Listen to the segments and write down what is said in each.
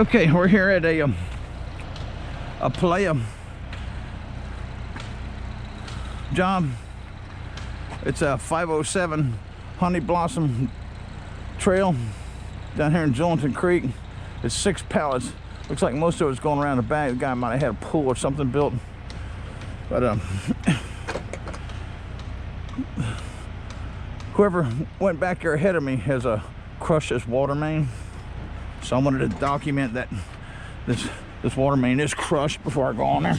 Okay, we're here at a playa job. It's a 507 Honey Blossom Trail down here in Jillington Creek. It's 6 pallets. Looks like most of it's going around the back. The guy might have had a pool or something built. But whoever went back there ahead of me has crushed this water main. So I wanted to document that this water main is crushed before I go on there.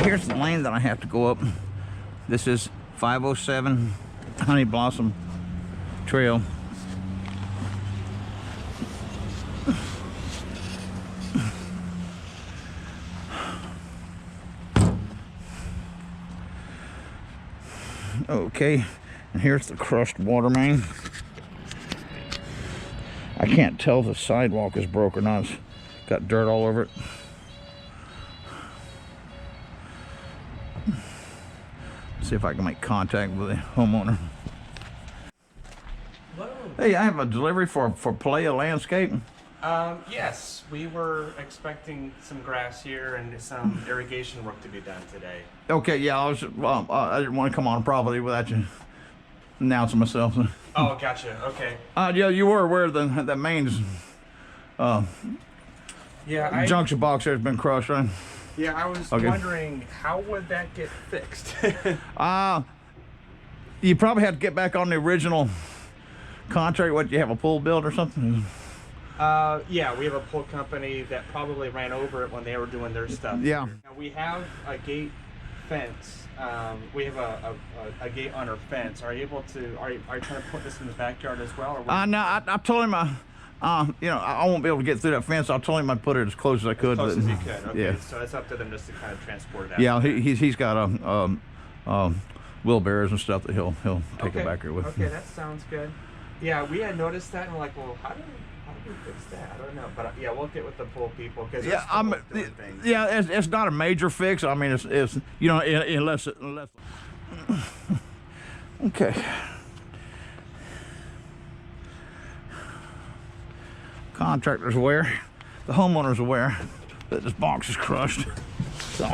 Here's the lane that I have to go up. This is 507 Honey Blossom Trail. Okay, and here's the crushed water main. I can't tell if the sidewalk is broke or not. It's got dirt all over it. See if I can make contact with the homeowner. Hello. Hey, I have a delivery for Playa Landscape. Yes, we were expecting some grass here and some irrigation work to be done today. Okay, yeah, I didn't want to come on property without you announcing myself. Oh, gotcha. Okay. Yeah, you were aware that the mains junction box there has been crushed, right? Yeah, I was wondering how would that get fixed? You probably have to get back on the original contract. What, you have a pool built or something? Yeah, we have a pool company that probably ran over it when they were doing their stuff. Yeah. Now, we have a gate fence. We have a gate on our fence. Are you trying to put this in the backyard as well? Or No, I told him you know, I won't be able to get through that fence. I told him I'd put it as close as I could. As close as you could. Okay. Yeah. So it's up to them just to kind of transport it out. Yeah, he's got wheelbarrows and stuff that he'll take it back here with. Okay, that sounds good. Yeah, we had noticed that and we're like, well, how do we fix that? I don't know, but yeah, we'll get with the pool people because yeah, it's not a major fix. I mean, it's you know, unless okay. Contractor's aware, the homeowner's aware that this box is crushed. So